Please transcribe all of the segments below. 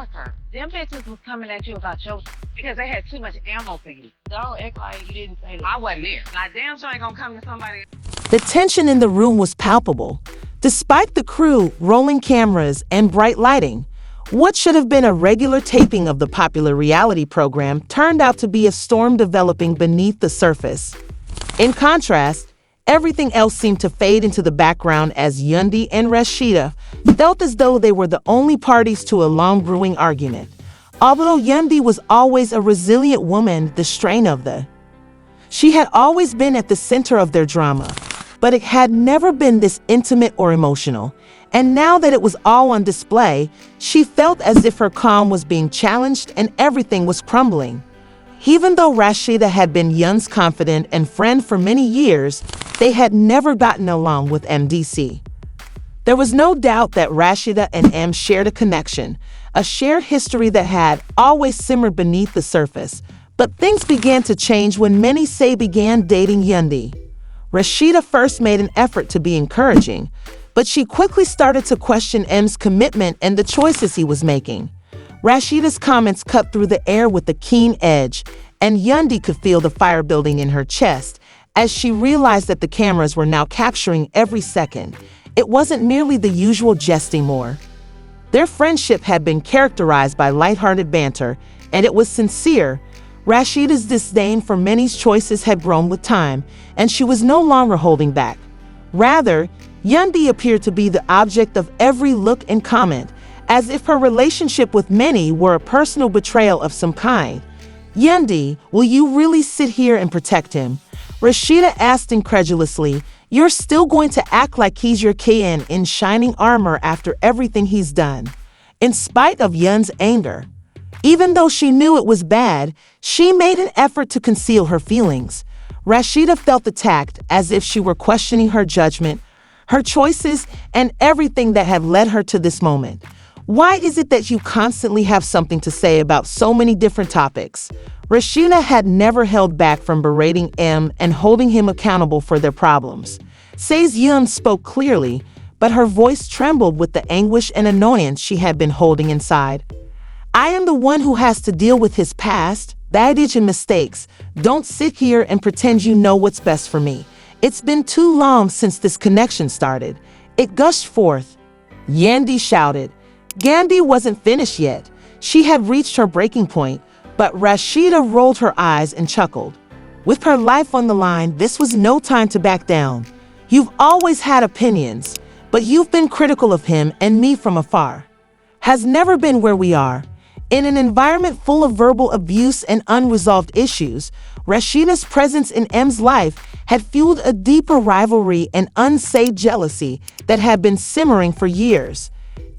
her. Them bitches was coming at you about your because they had too much ammo for you. Don't act like you didn't say that. I wasn't there. Like, damn sure ain't gonna come to somebody. The tension in the room was palpable. Despite the crew, rolling cameras, and bright lighting, what should have been a regular taping of the popular reality program turned out to be a storm developing beneath the surface. In contrast, everything else seemed to fade into the background as Yandy and Rasheeda felt as though they were the only parties to a long-brewing argument. Although Yandy was always a resilient woman, the strain of she had always been at the center of their drama, but it had never been this intimate or emotional. And now that it was all on display, she felt as if her calm was being challenged and everything was crumbling. Even though Rasheeda had been Yun's confidant and friend for many years, they had never gotten along with MDC. There was no doubt that Rasheeda and M shared a connection, a shared history that had always simmered beneath the surface. But things began to change when many began dating Yandy. Rasheeda first made an effort to be encouraging, but she quickly started to question M's commitment and the choices he was making. Rasheeda's comments cut through the air with a keen edge, and Yandy could feel the fire building in her chest as she realized that the cameras were now capturing every second. It wasn't merely the usual jesting more. Their friendship had been characterized by lighthearted banter, and it was sincere. Rasheeda's disdain for many's choices had grown with time, and she was no longer holding back. Rather, Yandy appeared to be the object of every look and comment, as if her relationship with many were a personal betrayal of some kind. "Yandy, will you really sit here and protect him?" Rasheeda asked incredulously. "You're still going to act like he's your kin in shining armor after everything he's done?" In spite of Yun's anger, even though she knew it was bad, she made an effort to conceal her feelings. Rasheeda felt attacked, as if she were questioning her judgment, her choices, and everything that had led her to this moment. "Why is it that you constantly have something to say about so many different topics?" Rasheeda had never held back from berating M and holding him accountable for their problems. Yun spoke clearly, but her voice trembled with the anguish and annoyance she had been holding inside. "I am the one who has to deal with his past, baggage, and mistakes. Don't sit here and pretend you know what's best for me. It's been too long since this connection started." It gushed forth. Yandy shouted. Yandy wasn't finished yet. She had reached her breaking point, but Rasheeda rolled her eyes and chuckled. With her life on the line, this was no time to back down. "You've always had opinions, but you've been critical of him and me from afar. Has never been where we are." In an environment full of verbal abuse and unresolved issues, Rasheeda's presence in M's life had fueled a deeper rivalry and unsaid jealousy that had been simmering for years.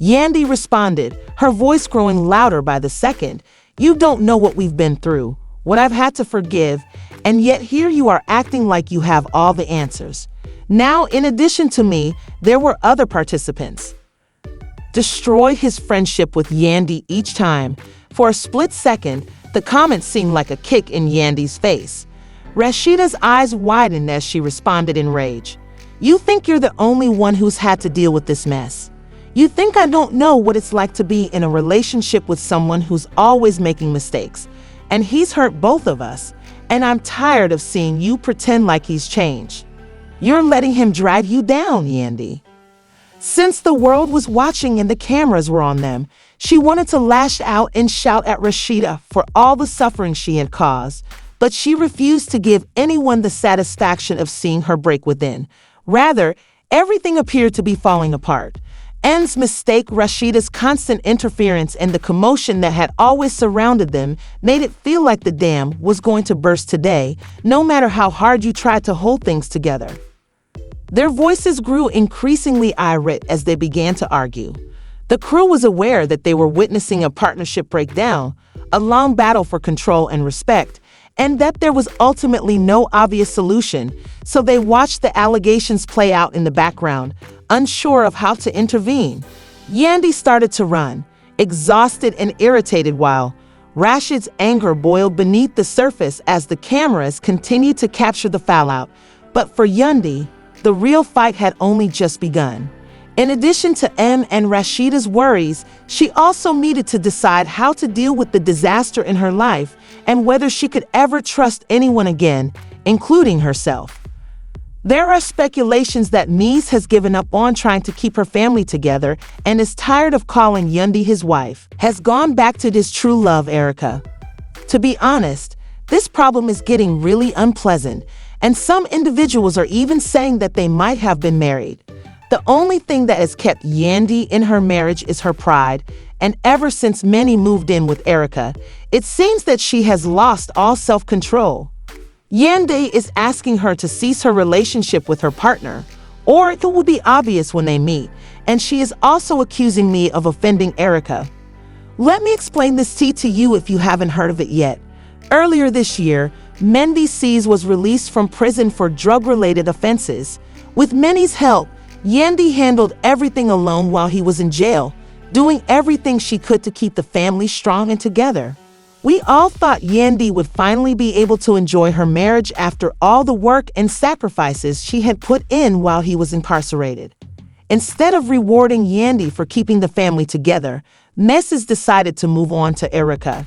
Yandy responded, her voice growing louder by the second. "You don't know what we've been through, what I've had to forgive, and yet here you are acting like you have all the answers. Now, in addition to me, there were other participants." Destroy his friendship with Yandy each time. For a split second, the comment seemed like a kick in Yandy's face. Rasheeda's eyes widened as she responded in rage. "You think you're the only one who's had to deal with this mess? You think I don't know what it's like to be in a relationship with someone who's always making mistakes, and he's hurt both of us, and I'm tired of seeing you pretend like he's changed. You're letting him drag you down, Yandy." Since the world was watching and the cameras were on them, she wanted to lash out and shout at Rasheeda for all the suffering she had caused, but she refused to give anyone the satisfaction of seeing her break within. Rather, everything appeared to be falling apart. N's mistake, Rasheeda's constant interference, and the commotion that had always surrounded them made it feel like the dam was going to burst today, no matter how hard you tried to hold things together. Their voices grew increasingly irate as they began to argue. The crew was aware that they were witnessing a partnership breakdown, a long battle for control and respect, and that there was ultimately no obvious solution, so they watched the allegations play out in the background, unsure of how to intervene. Yandy started to run, exhausted and irritated, while Rasheeda's anger boiled beneath the surface as the cameras continued to capture the fallout. But for Yandy, the real fight had only just begun. In addition to Em and Rasheeda's worries, she also needed to decide how to deal with the disaster in her life and whether she could ever trust anyone again, including herself. There are speculations that Mies has given up on trying to keep her family together and is tired of calling Yandy his wife, has gone back to his true love, Erica. To be honest, this problem is getting really unpleasant, and some individuals are even saying that they might have been married. The only thing that has kept Yandy in her marriage is her pride, and ever since Manny moved in with Erica, it seems that she has lost all self-control. Yandy is asking her to cease her relationship with her partner, or it will be obvious when they meet, and she is also accusing me of offending Erica. Let me explain this tea to you if you haven't heard of it yet. Earlier this year, Mendy Seas was released from prison for drug-related offenses. With Manny's help, Yandy handled everything alone while he was in jail, doing everything she could to keep the family strong and together. We all thought Yandy would finally be able to enjoy her marriage after all the work and sacrifices she had put in while he was incarcerated. Instead of rewarding Yandy for keeping the family together, Mrs. decided to move on to Erica,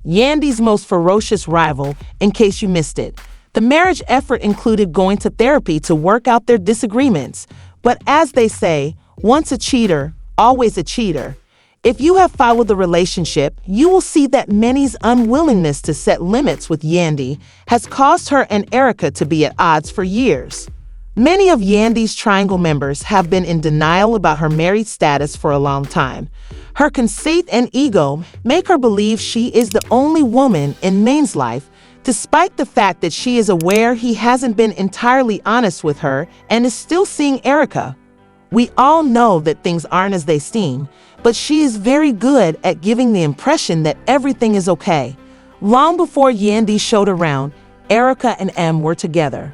Yandy's most ferocious rival, in case you missed it. The marriage effort included going to therapy to work out their disagreements, but as they say, once a cheater, always a cheater. If you have followed the relationship, you will see that Manny's unwillingness to set limits with Yandy has caused her and Erica to be at odds for years. Many of Yandy's Triangle members have been in denial about her married status for a long time. Her conceit and ego make her believe she is the only woman in Maine's life, despite the fact that she is aware he hasn't been entirely honest with her and is still seeing Erica. We all know that things aren't as they seem, but she is very good at giving the impression that everything is okay. Long before Yandy showed around, Erica and Em were together.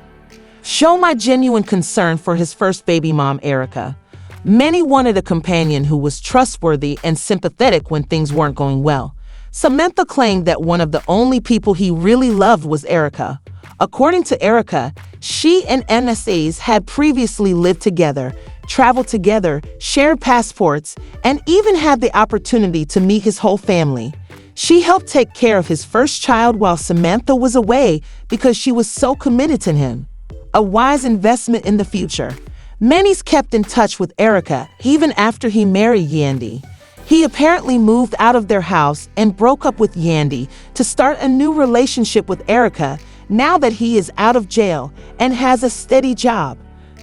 Show my genuine concern for his first baby mom, Erica. Many wanted a companion who was trustworthy and sympathetic when things weren't going well. Samantha claimed that one of the only people he really loved was Erica. According to Erica, she and MSAs had previously lived together, traveled together, shared passports, and even had the opportunity to meet his whole family. She helped take care of his first child while Samantha was away because she was so committed to him. A wise investment in the future. Manny's kept in touch with Erica even after he married Yandy. He apparently moved out of their house and broke up with Yandy to start a new relationship with Erica now that he is out of jail and has a steady job.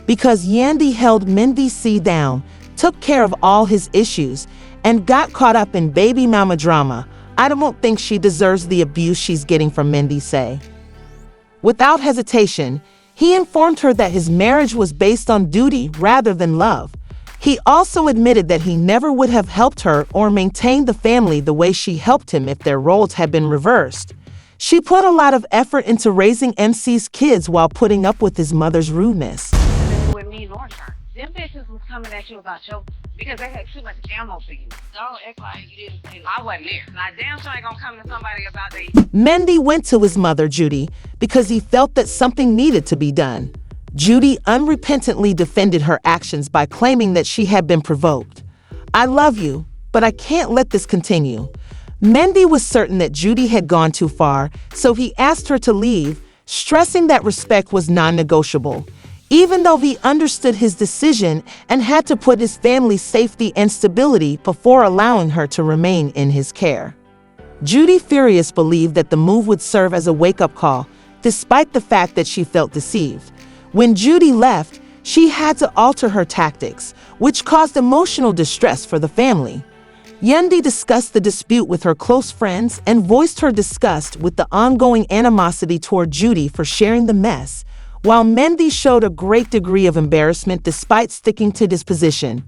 Because Yandy held Mendy C down, took care of all his issues, and got caught up in baby mama drama, I don't think she deserves the abuse she's getting from Mendy C. Without hesitation, he informed her that his marriage was based on duty rather than love. He also admitted that he never would have helped her or maintained the family the way she helped him if their roles had been reversed. She put a lot of effort into raising MC's kids while putting up with his mother's rudeness. With me nor her. Them bitches was coming at you about your because they had too much ammo for you. Don't act like you didn't say I wasn't there. Now damn sure ain't gonna come to somebody about they. Mendy went to his mother, Judy, because he felt that something needed to be done. Judy unrepentantly defended her actions by claiming that she had been provoked. I love you, but I can't let this continue. Mendy was certain that Judy had gone too far, so he asked her to leave, stressing that respect was non-negotiable. Even though he understood his decision and had to put his family's safety and stability before allowing her to remain in his care. Judy Furious believed that the move would serve as a wake-up call, despite the fact that she felt deceived. When Judy left, she had to alter her tactics, which caused emotional distress for the family. Yandy discussed the dispute with her close friends and voiced her disgust with the ongoing animosity toward Judy for sharing the mess, while Mendy showed a great degree of embarrassment despite sticking to his position.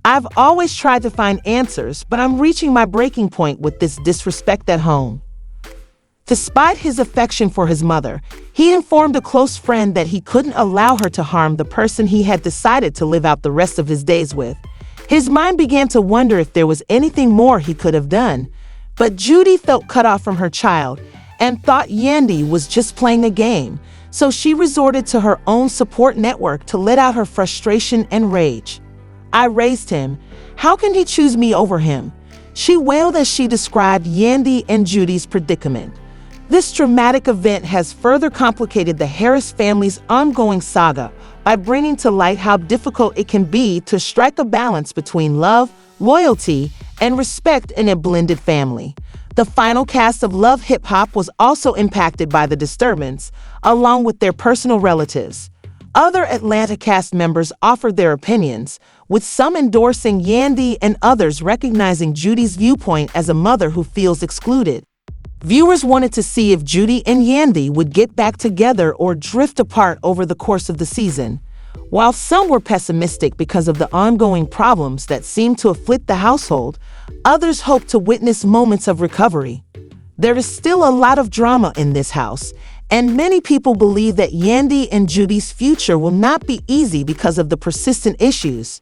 I've always tried to find answers, but I'm reaching my breaking point with this disrespect at home. Despite his affection for his mother, he informed a close friend that he couldn't allow her to harm the person he had decided to live out the rest of his days with. His mind began to wonder if there was anything more he could have done, but Judy felt cut off from her child and thought Yandy was just playing a game, so she resorted to her own support network to let out her frustration and rage. I raised him. How can he choose me over him? She wailed as she described Yandy and Judy's predicament. This dramatic event has further complicated the Harris family's ongoing saga by bringing to light how difficult it can be to strike a balance between love, loyalty, and respect in a blended family. The final cast of Love Hip Hop was also impacted by the disturbance, along with their personal relatives. Other Atlanta cast members offered their opinions, with some endorsing Yandy and others recognizing Judy's viewpoint as a mother who feels excluded. Viewers wanted to see if Judy and Yandy would get back together or drift apart over the course of the season. While some were pessimistic because of the ongoing problems that seemed to afflict the household, others hoped to witness moments of recovery. There is still a lot of drama in this house, and many people believe that Yandy and Judy's future will not be easy because of the persistent issues.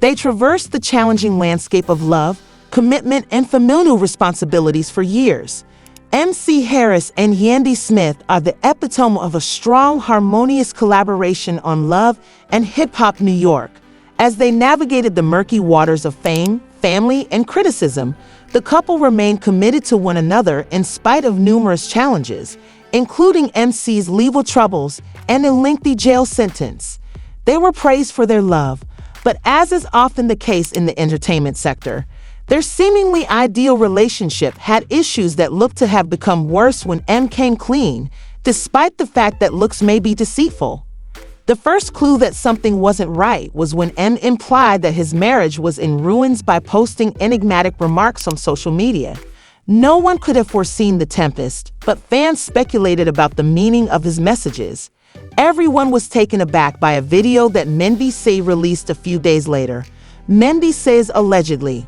They traversed the challenging landscape of love, commitment, and familial responsibilities for years. MC Harris and Yandy Smith are the epitome of a strong, harmonious collaboration on Love and Hip Hop New York. As they navigated the murky waters of fame, family, and criticism, the couple remained committed to one another in spite of numerous challenges, including MC's legal troubles and a lengthy jail sentence. They were praised for their love, but as is often the case in the entertainment sector, their seemingly ideal relationship had issues that looked to have become worse when M came clean, despite the fact that looks may be deceitful. The first clue that something wasn't right was when M implied that his marriage was in ruins by posting enigmatic remarks on social media. No one could have foreseen the tempest, but fans speculated about the meaning of his messages. Everyone was taken aback by a video that Mendy C released a few days later. Mendy says allegedly,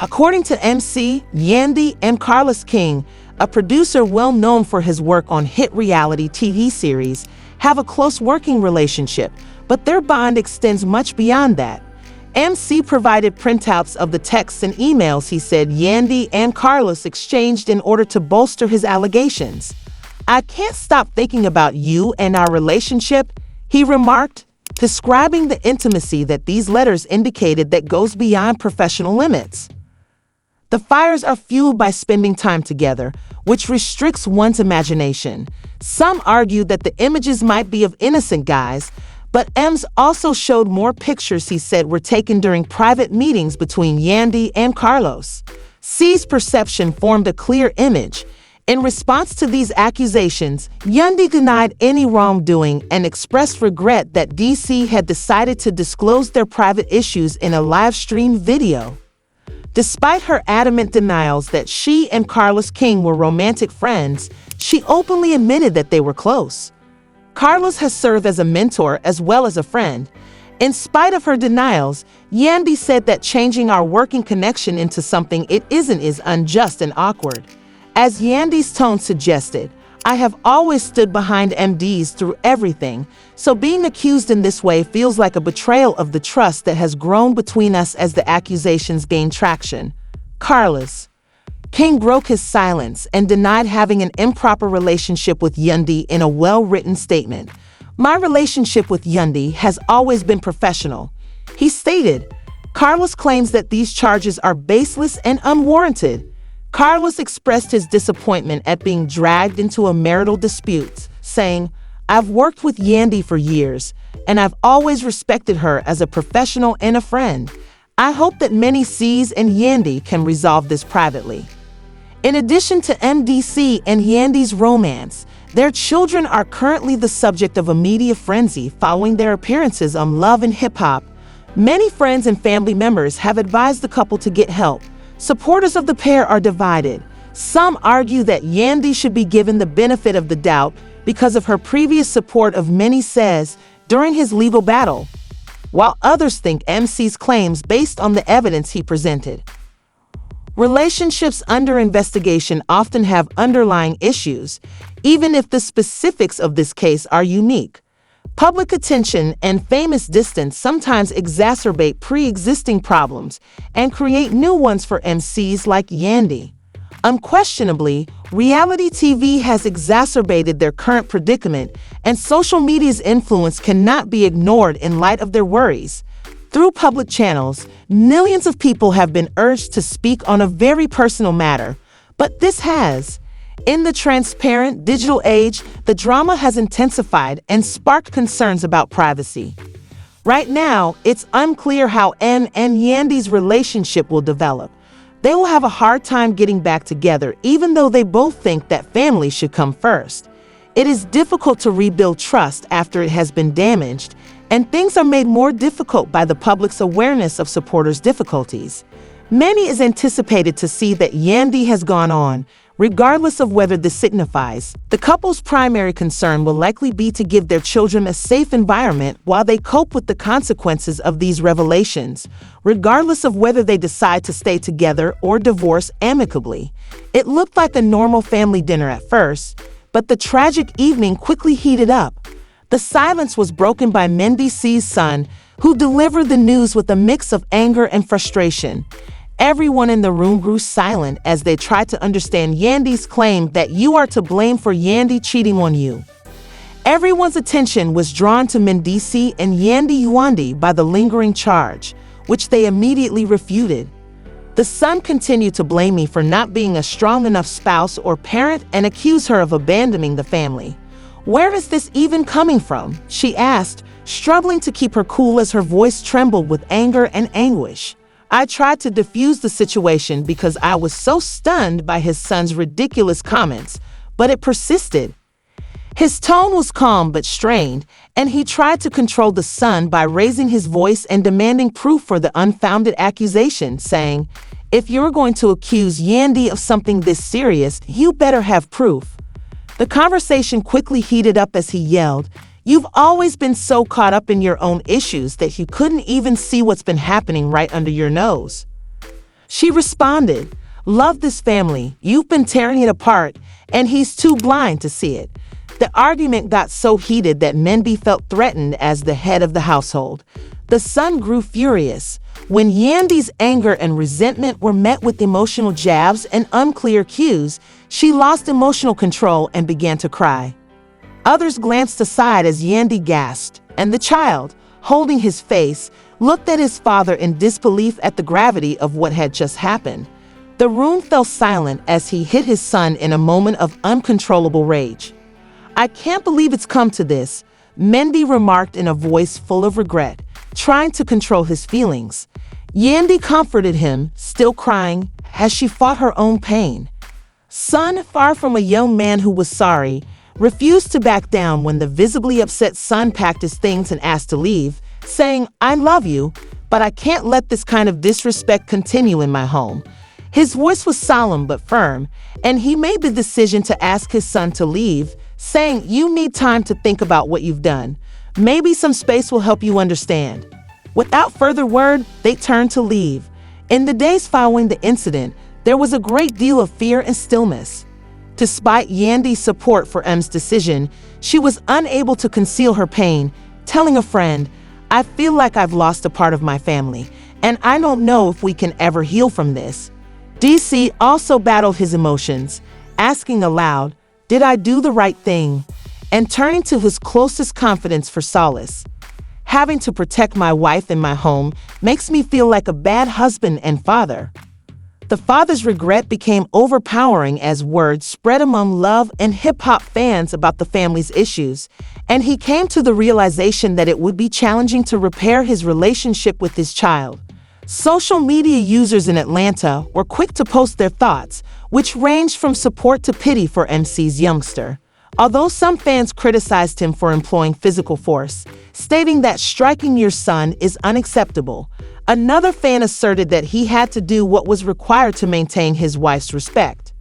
according to MC, Yandy and Carlos King, a producer well known for his work on hit reality TV series, have a close working relationship, but their bond extends much beyond that. MC provided printouts of the texts and emails he said Yandy and Carlos exchanged in order to bolster his allegations. "I can't stop thinking about you and our relationship," he remarked, describing the intimacy that these letters indicated that goes beyond professional limits. The fires are fueled by spending time together, which restricts one's imagination. Some argue that the images might be of innocent guys, but M's also showed more pictures he said were taken during private meetings between Yandy and Carlos. C's perception formed a clear image. In response to these accusations, Yandy denied any wrongdoing and expressed regret that DC had decided to disclose their private issues in a live-stream video. Despite her adamant denials that she and Carlos King were romantic friends, she openly admitted that they were close. Carlos has served as a mentor as well as a friend. In spite of her denials, Yandy said that changing our working connection into something it isn't is unjust and awkward. As Yandy's tone suggested, "I have always stood behind MDs through everything, so being accused in this way feels like a betrayal of the trust that has grown between us as the accusations gain traction." Carlos King broke his silence and denied having an improper relationship with Yandy in a well-written statement. "My relationship with Yandy has always been professional," he stated. Carlos claims that these charges are baseless and unwarranted. Carlos expressed his disappointment at being dragged into a marital dispute, saying, "I've worked with Yandy for years, and I've always respected her as a professional and a friend. I hope that many C's and Yandy can resolve this privately." In addition to MDC and Yandy's romance, their children are currently the subject of a media frenzy following their appearances on Love and Hip Hop. Many friends and family members have advised the couple to get help. Supporters of the pair are divided. Some argue that Yandy should be given the benefit of the doubt because of her previous support of Many Says during his legal battle, while others think MC's claims based on the evidence he presented. Relationships under investigation often have underlying issues, even if the specifics of this case are unique. Public attention and famous distance sometimes exacerbate pre-existing problems and create new ones for MCs like Yandy. Unquestionably, reality TV has exacerbated their current predicament, and social media's influence cannot be ignored in light of their worries. Through public channels, millions of people have been urged to speak on a very personal matter, but this has. In the transparent digital age, the drama has intensified and sparked concerns about privacy. Right now, it's unclear how Em and Yandy's relationship will develop. They will have a hard time getting back together, even though they both think that family should come first. It is difficult to rebuild trust after it has been damaged, and things are made more difficult by the public's awareness of supporters' difficulties. Many is anticipated to see that Yandy has gone on, regardless of whether this signifies. The couple's primary concern will likely be to give their children a safe environment while they cope with the consequences of these revelations, regardless of whether they decide to stay together or divorce amicably. It looked like a normal family dinner at first, but the tragic evening quickly heated up. The silence was broken by Mendy C's son, who delivered the news with a mix of anger and frustration. Everyone in the room grew silent as they tried to understand Yandy's claim that you are to blame for Yandy cheating on you. Everyone's attention was drawn to Mendy and Yandy by the lingering charge, which they immediately refuted. The son continued to blame me for not being a strong enough spouse or parent and accused her of abandoning the family. Where is this even coming from? She asked, struggling to keep her cool as her voice trembled with anger and anguish. I tried to defuse the situation because I was so stunned by his son's ridiculous comments, but it persisted. His tone was calm but strained, and he tried to control the son by raising his voice and demanding proof for the unfounded accusation, saying, "If you're going to accuse Yandy of something this serious, you better have proof." The conversation quickly heated up as he yelled, "You've always been so caught up in your own issues that you couldn't even see what's been happening right under your nose." She responded, "Love this family. You've been tearing it apart, and he's too blind to see it." The argument got so heated that Mendy felt threatened as the head of the household. The son grew furious. When Yandy's anger and resentment were met with emotional jabs and unclear cues, she lost emotional control and began to cry. Others glanced aside as Yandy gasped, and the child, holding his face, looked at his father in disbelief at the gravity of what had just happened. The room fell silent as he hit his son in a moment of uncontrollable rage. "I can't believe it's come to this," Mendy remarked in a voice full of regret, trying to control his feelings. Yandy comforted him, still crying, as she fought her own pain. Son, far from a young man who was sorry, refused to back down when the visibly upset son packed his things and asked to leave, saying, "I love you, but I can't let this kind of disrespect continue in my home." His voice was solemn but firm, and he made the decision to ask his son to leave, saying, "You need time to think about what you've done. Maybe some space will help you understand." Without further word, they turned to leave. In the days following the incident, there was a great deal of fear and stillness. Despite Yandy's support for M's decision, she was unable to conceal her pain, telling a friend, "I feel like I've lost a part of my family, and I don't know if we can ever heal from this." DC also battled his emotions, asking aloud, "Did I do the right thing?" and turning to his closest confidants for solace. "Having to protect my wife and my home makes me feel like a bad husband and father." The father's regret became overpowering as word spread among love and hip-hop fans about the family's issues, and he came to the realization that it would be challenging to repair his relationship with his child. Social media users in Atlanta were quick to post their thoughts, which ranged from support to pity for MC's youngster. Although some fans criticized him for employing physical force, stating that striking your son is unacceptable, another fan asserted that he had to do what was required to maintain his wife's respect.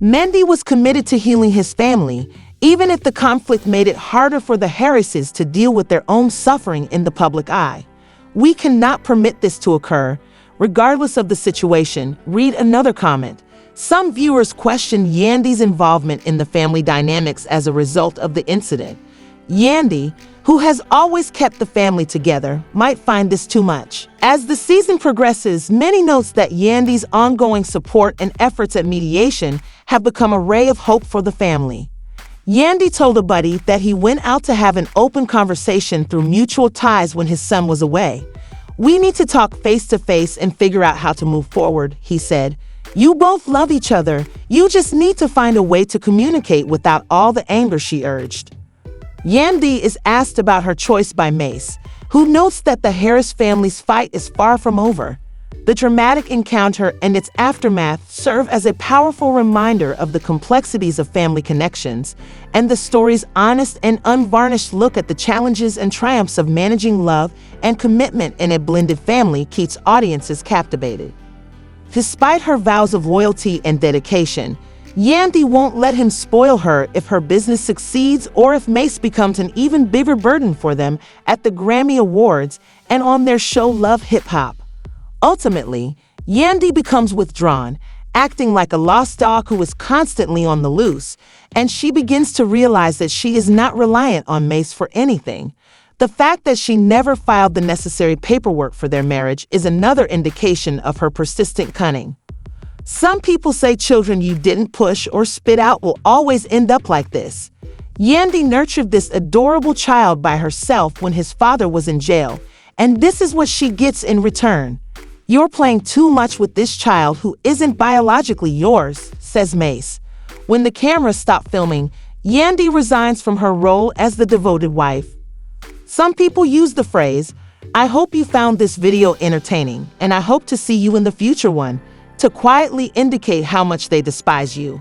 Mendy was committed to healing his family, even if the conflict made it harder for the Harrises to deal with their own suffering in the public eye. "We cannot permit this to occur, regardless of the situation," read another comment. Some viewers questioned Yandy's involvement in the family dynamics as a result of the incident. Yandy, who has always kept the family together, might find this too much. As the season progresses, many notes that Yandy's ongoing support and efforts at mediation have become a ray of hope for the family. Yandy told a buddy that he went out to have an open conversation through mutual ties when his son was away. "We need to talk face to face and figure out how to move forward," he said. "You both love each other. You just need to find a way to communicate without all the anger," she urged. Yandy is asked about her choice by Mace, who notes that the Harris family's fight is far from over. The dramatic encounter and its aftermath serve as a powerful reminder of the complexities of family connections, and the story's honest and unvarnished look at the challenges and triumphs of managing love and commitment in a blended family keeps audiences captivated. Despite her vows of loyalty and dedication, Yandy won't let him spoil her if her business succeeds or if Mace becomes an even bigger burden for them at the Grammy Awards and on their show Love Hip Hop. Ultimately, Yandy becomes withdrawn, acting like a lost dog who is constantly on the loose, and she begins to realize that she is not reliant on Mace for anything. The fact that she never filed the necessary paperwork for their marriage is another indication of her persistent cunning. Some people say children you didn't push or spit out will always end up like this. Yandy nurtured this adorable child by herself when his father was in jail, and this is what she gets in return. "You're playing too much with this child who isn't biologically yours," says Mace. When the cameras stop filming, Yandy resigns from her role as the devoted wife. Some people use the phrase, "I hope you found this video entertaining, and I hope to see you in the future one," to quietly indicate how much they despise you.